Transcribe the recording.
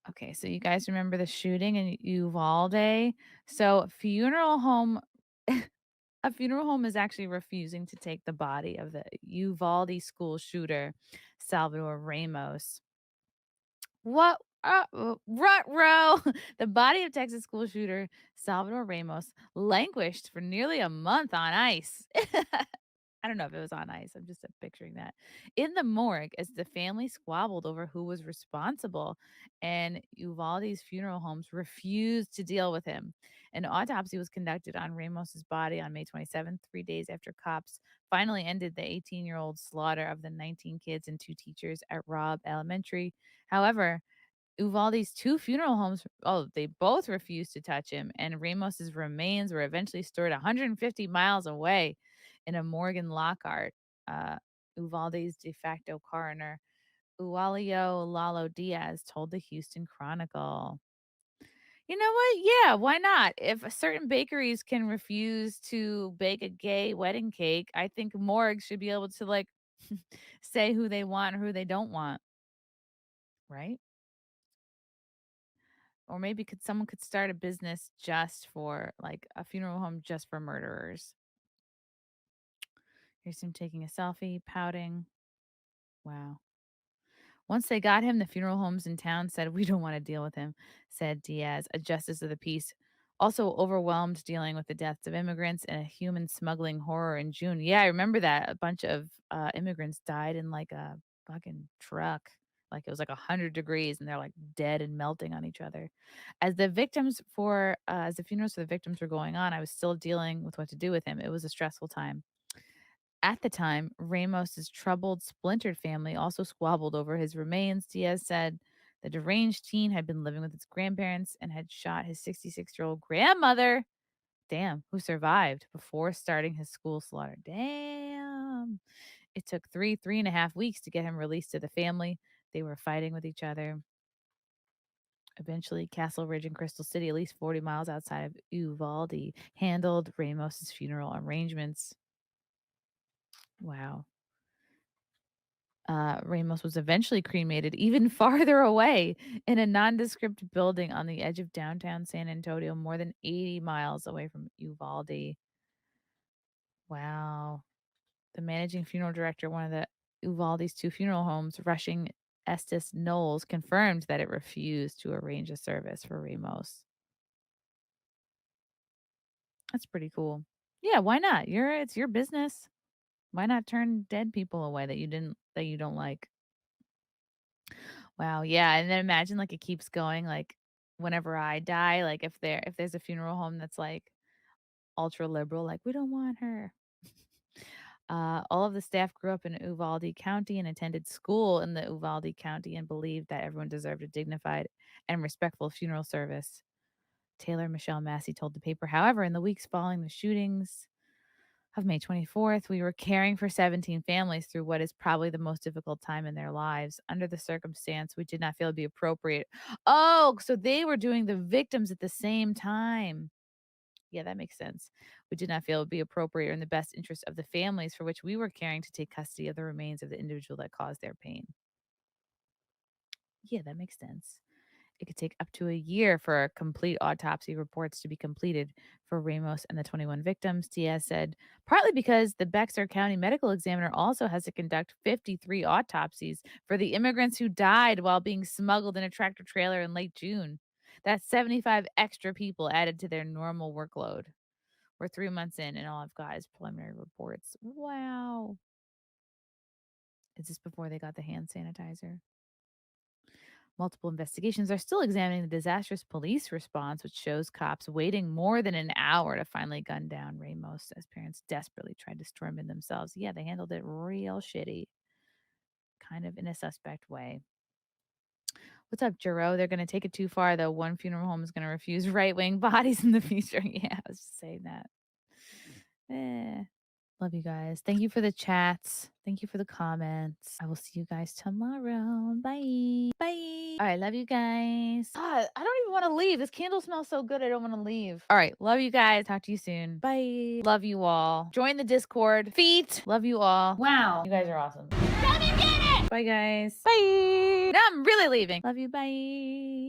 Okay, so you guys remember the shooting in Uvalde? So a funeral home is actually refusing to take the body of the Uvalde school shooter, Salvador Ramos. What? Row. The body of Texas school shooter Salvador Ramos languished for nearly a month on ice. I don't know if it was on ice. I'm just picturing that. In the morgue, as the family squabbled over who was responsible, and Uvalde's funeral homes refused to deal with him. An autopsy was conducted on Ramos's body on May 27th, 3 days after cops finally ended the 18-year-old slaughter of the 19 kids and two teachers at Robb Elementary. However, Uvalde's two funeral homes, they both refused to touch him, and Ramos's remains were eventually stored 150 miles away in a morgue in Lockhart. Uh, Uvalde's de facto coroner, Uwalio Lalo Diaz, told the Houston Chronicle. You know what? Yeah, why not? If certain bakeries can refuse to bake a gay wedding cake, I think morgues should be able to like say who they want or who they don't want, right? Or maybe someone could start a business just for like a funeral home just for murderers. Here's him taking a selfie, pouting. Wow. Once they got him, the funeral homes in town said, "We don't want to deal with him," said Diaz, a justice of the peace. Also overwhelmed dealing with the deaths of immigrants and a human smuggling horror in June. Yeah, I remember that. A bunch of immigrants died in like a fucking truck. Like it was like 100 degrees and they're like dead and melting on each other. As the funerals for the victims were going on, I was still dealing with what to do with him. It was a stressful time. At the time, Ramos's troubled, splintered family also squabbled over his remains. Diaz said the deranged teen had been living with his grandparents and had shot his 66-year-old grandmother, damn, who survived before starting his school slaughter. Damn. It took 3.5 weeks to get him released to the family. They were fighting with each other. Eventually, Castle Ridge and Crystal City, at least 40 miles outside of Uvalde, handled Ramos's funeral arrangements. Wow. Ramos was eventually cremated even farther away in a nondescript building on the edge of downtown San Antonio, more than 80 miles away from Uvalde. Wow. The managing funeral director, one of the Uvalde's two funeral homes, Rushing Estes Knowles, confirmed that it refused to arrange a service for Ramos. That's pretty cool. Yeah, why not? It's your business. Why not turn dead people away that you don't like? Wow, yeah, and then imagine, like, it keeps going, like, whenever I die, like, if there's a funeral home that's, like, ultra liberal, like, "We don't want her." All of the staff grew up in Uvalde County and attended school in the Uvalde County and believed that everyone deserved a dignified and respectful funeral service. Taylor Michelle Massey told the paper, however, in the weeks following the shootings of May 24th, we were caring for 17 families through what is probably the most difficult time in their lives. Under the circumstance, we did not feel it'd be appropriate. Oh, so they were doing the victims at the same time. Yeah, that makes sense. We did not feel it would be appropriate or in the best interest of the families for which we were caring to take custody of the remains of the individual that caused their pain. Yeah, that makes sense. It could take up to a year for a complete autopsy reports to be completed for Ramos and the 21 victims, Diaz said, partly because the Bexar County Medical Examiner also has to conduct 53 autopsies for the immigrants who died while being smuggled in a tractor trailer in late June. That's 75 extra people added to their normal workload. We're 3 months in, and all I've got is preliminary reports. Wow. Is this before they got the hand sanitizer? Multiple investigations are still examining the disastrous police response, which shows cops waiting more than an hour to finally gun down Ramos as parents desperately tried to storm in themselves. Yeah, they handled it real shitty, kind of in a suspect way. What's up, Jero? They're going to take it too far, though. One funeral home is going to refuse right wing bodies in the future. Yeah, I was just saying that. Eh. Love you guys. Thank you for the chats. Thank you for the comments. I will see you guys tomorrow. Bye. Bye. All right. Love you guys. God, I don't even want to leave. This candle smells so good. I don't want to leave. All right. Love you guys. Talk to you soon. Bye. Love you all. Join the Discord. Feet. Love you all. Wow. You guys are awesome. Come and get it. Bye, guys. Bye. Now I'm really leaving. Love you. Bye.